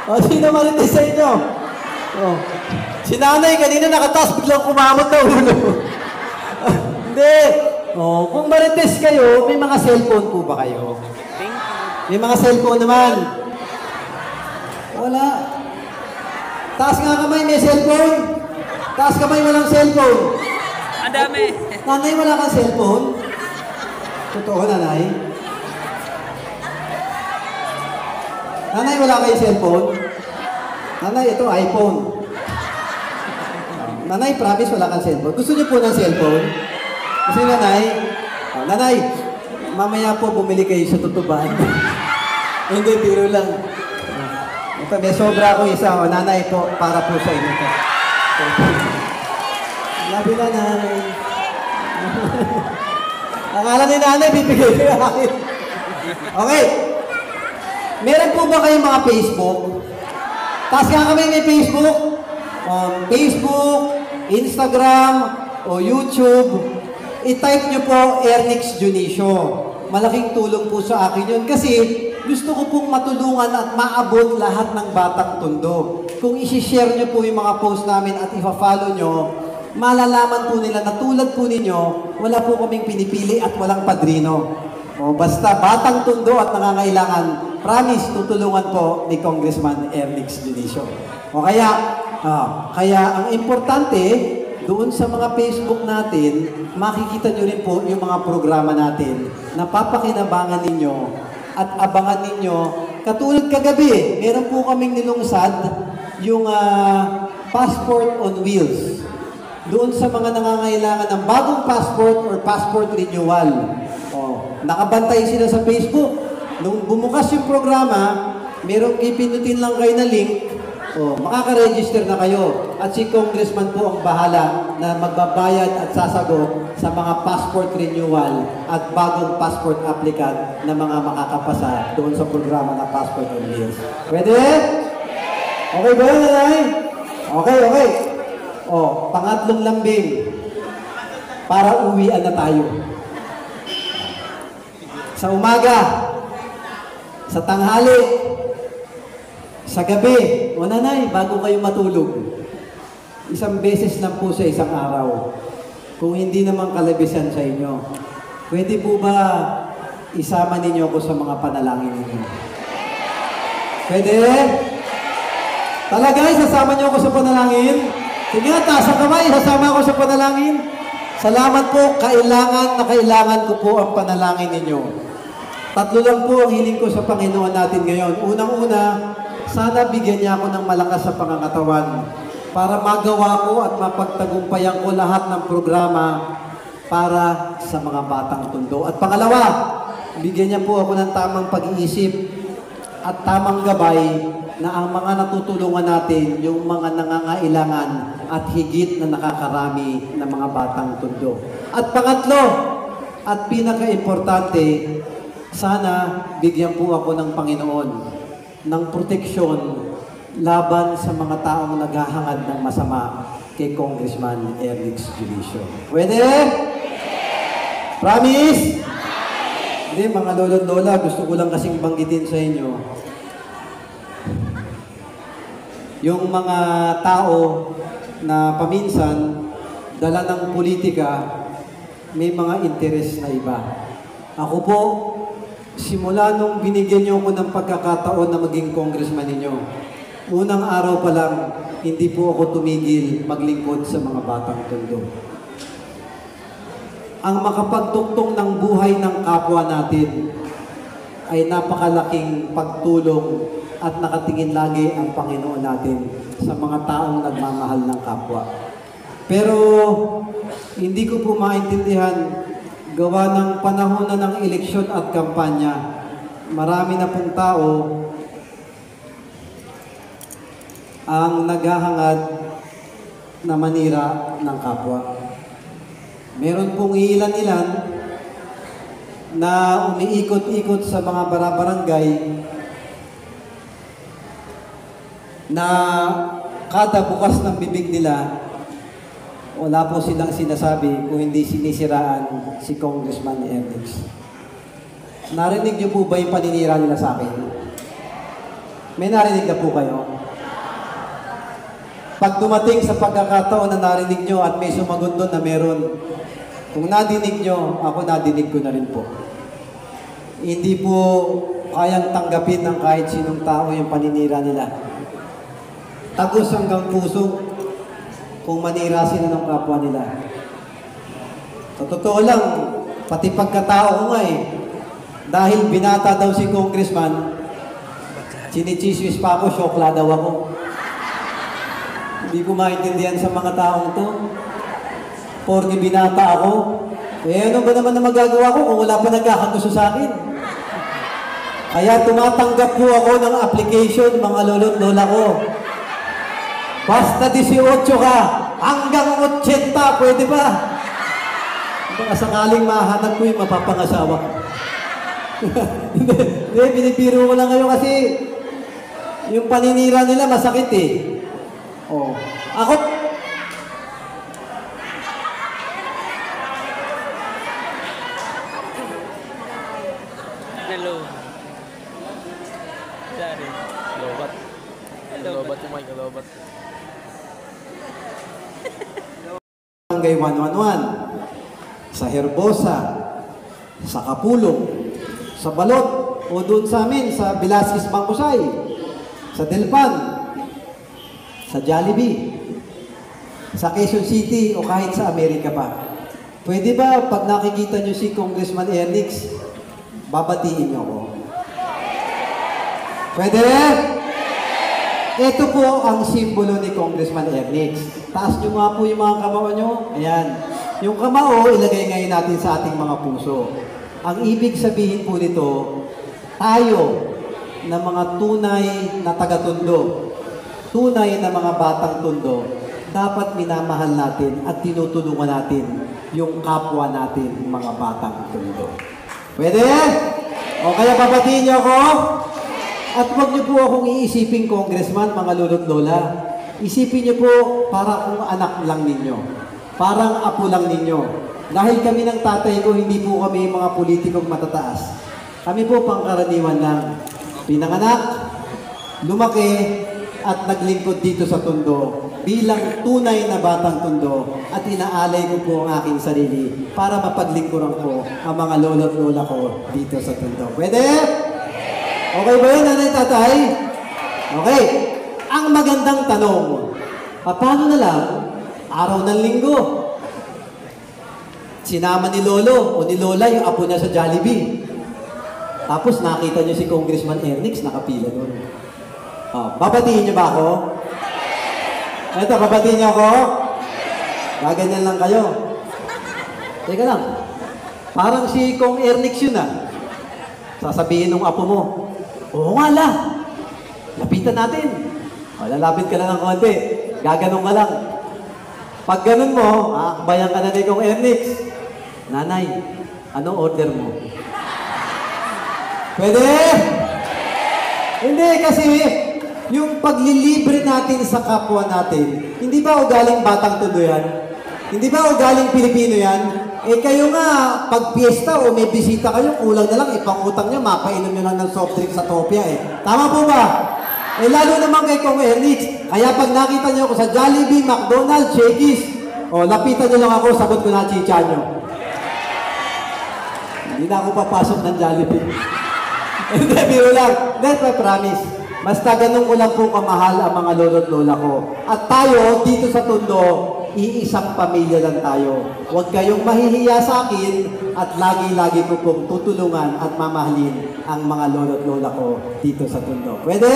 O, sino marites sa inyo? O, si nanay kanina nakataas, biglang kumamot na ulo. Hindi. O, kung marites kayo, may mga cellphone po ba kayo? May mga cellphone naman. Wala. Taas nga kamay, may cellphone. Taas kamay, walang cellphone. Ang dami. Nanay, wala kang cellphone? Totoo, nanay? Nanay, wala kayong cellphone? Nanay, ito, iPhone. Nanay, promise, wala kang cellphone. Gusto niyo po ng cellphone? Kasi nanay, nanay, mamaya po bumili kayo sa tutuban. Hindi, biro lang. Ito, may sobra ako isa. O, nanay po, para po sa inyo ito. Labi na, nanay. Akala ni nanay, bibigay ko yung akin. Okay. Meron po ba kayong mga Facebook? Taas nga kami may Facebook. Facebook, Instagram, o YouTube. I-type nyo po Ernix Junicio. Malaking tulong po sa akin yun. Kasi gusto ko pong matulungan at maabot lahat ng Batang Tondo. Kung isi-share nyo po yung mga post namin at ipa-follow nyo, malalaman po nila na tulad po ninyo, wala po kaming pinipili at walang padrino. O basta Batang Tondo at nangangailangan, promise, tutulungan po ni Congressman Ernix Junicio. O kaya ang importante, doon sa mga Facebook natin, makikita nyo rin po yung mga programa natin na papakinabangan ninyo at abangan ninyo. Katulad kagabi, meron po kaming nilungsad yung Passport on Wheels. Doon sa mga nangangailangan ng bagong passport or passport renewal. Nakabantay sila sa Facebook. Nung bumukas yung programa, merong ipindutin lang kayo na link, makaka-register na kayo. At si Congressman po ang bahala na magbabayad at sasagot sa mga passport renewal at bagong passport applicant na mga makakapasa doon sa programa na Passport on Wheels. Pwede? Okay ba yun, nanay? Okay. Pangatlong lambing para uwian na tayo. Sa umaga, sa tanghali, sa gabi, o nanay, bago kayo matulog, isang beses lang po sa isang araw. Kung hindi naman kalabisan sa inyo, pwede po ba isama ninyo ako sa mga panalangin ninyo? Pwede? Talaga, isasama niyo ako sa panalangin? Sige nga, taas ang kamay, isasama ako sa panalangin. Salamat po, kailangan ko po ang panalangin ninyo. Tatlo lang po ang hiling ko sa Panginoon natin ngayon. Unang-una, sana bigyan niya ako ng malakas sa pangangatawan para magawa ko at mapagtagumpayan ko lahat ng programa para sa mga Batang Tondo. At pangalawa, bigyan niya po ako ng tamang pag-iisip at tamang gabay na ang mga natutulungan natin, yung mga nangangailangan at higit na nakakarami ng mga Batang Tondo. At pangatlo, at pinaka-importante, sana bigyan po ako ng Panginoon ng proteksyon laban sa mga taong naghahangad ng masama kay Congressman Ernix Junicio. Pwede? Promise? Hindi, mga lolo-lola, gusto ko lang kasing banggitin sa inyo. Yung mga tao na paminsan, dala ng politika, may mga interes na iba. Ako po, simula nung binigyan niyo ako ng pagkakataon na maging congressman ninyo, unang araw pa lang, hindi po ako tumigil maglingkod sa mga Batang Tondo. Ang makapagtuktong ng buhay ng kapwa natin ay napakalaking pagtulong at nakatingin lagi ang Panginoon natin sa mga taong nagmamahal ng kapwa. Pero hindi ko po maintindihan, gawa ng panahon na ng eleksyon at kampanya, marami na pong tao ang naghahangad na manira ng kapwa. Meron pong ilan-ilan na umiikot-ikot sa mga barangay na kada bukas ng bibig nila, wala po silang sinasabi kung hindi sinisiraan si Congressman Ernix. Narinig niyo po ba yung paninira nila sa akin? May narinig na po kayo? Pag dumating sa pagkakataon na narinig nyo at may sumagot doon na meron, kung nadinig nyo, ako nadinig ko na rin po. Hindi po kayang tanggapin ng kahit sinong tao yung paninira nila. Tagos hanggang puso kung manira sila ng kapwa nila. Sa totoo lang, pati pagkatao ko nga dahil binata daw si Congressman, sinichismis pa ako, syokla daw ako. Hindi ko maintindihan sa mga taong to. Porke binata ako. Ano ba naman na magagawa ko kung wala pa nagkakagusto sa akin? Kaya tumatanggap po ako ng application, mga lolo't lola ko. Basta 18 ka, hanggang 80, pwede ba? Baka sakaling mahanap ko yung mapapangasawa ko. Hindi, pinipiro ko lang kayo kasi yung paninira nila masakit Oh. Ako, hello. Dari. Lobat. Lobat yung mic, lobat. Barangay 111, sa Herbosa, sa Kapulong, sa Balot, o doon sa amin, sa Velasquez Bangkusay, sa Delpan, sa Jollibee, sa Quezon City, o kahit sa Amerika pa. Pwede ba pag nakikita nyo si Congressman Ernix, babatiin nyo ako? Pwede? Ito po ang simbolo ni Congressman Ernix. Taas nyo nga po yung mga kamao nyo. Ayan. Yung kamao, ilagay ngayon natin sa ating mga puso. Ang ibig sabihin po nito, tayo na mga tunay na taga-Tondo, tunay na mga batang Tondo, dapat minamahal natin at tinutulungan natin yung kapwa natin, mga batang Tondo. Pwede? O kaya babatiin niyo ako? At huwag niyo po akong iisipin, Congressman, mga lolo't lola. Isipin niyo po para kung anak lang ninyo. Parang apo lang ninyo. Dahil kami ng tatay ko, hindi po kami mga politikong matataas. Kami po pangkaraniwan lang. Pinanganak, lumaki, at naglingkod dito sa Tondo bilang tunay na batang Tondo at inaalay ko po ang aking sarili para mapaglingkuran ko ang mga lolo't lola ko dito sa Tondo. Pwede? Okay ba yun, nanay, tatay? Okay. Ang magandang tanong, paano na lang araw ng linggo? Sinama ni lolo o ni lola yung apo niya sa Jollibee. Tapos nakita niyo si Congressman Ernix nakapila doon. Babatiin niyo ba ako? Ito, babatiin niyo ako? Gaganyan lang kayo. Teka lang. Parang si Kong Ernix yun Sasabihin ng apo mo, oo nga la. Lapitan natin. Lalapit ka lang ng konti. Gaganong ka lang. Pag ganun mo, akbayan ka na ni Kong Ernix. Nanay, anong order mo? Pwede? Hindi kasi yung paglilibre natin sa kapwa natin, hindi ba ugaling batang Tondo yan? Hindi ba ugaling Pilipino yan? Kayo nga, pag piyesta o may bisita kayo, kulang na lang, ipangutang nyo, mapainom nyo lang ng soft drink sa Topia Tama po ba? Lalo naman kay Kong Ernix. Kaya pag nakita nyo ako sa Jollibee, McDonald's, Shakey's, lapitan nyo lang ako, sagot ko na chicha nyo. Hindi na ako papasok ng Jollibee. Hindi, biro lang. That's my promise. Basta ganun ko lang po kamahal ang mga lolo't lola ko. At tayo, dito sa Tondo, iisang pamilya lang tayo. Huwag kayong mahihiya sa akin at lagi-lagi ko pong tutulungan at mamahalin ang mga lolo't lola ko dito sa Tondo. Pwede?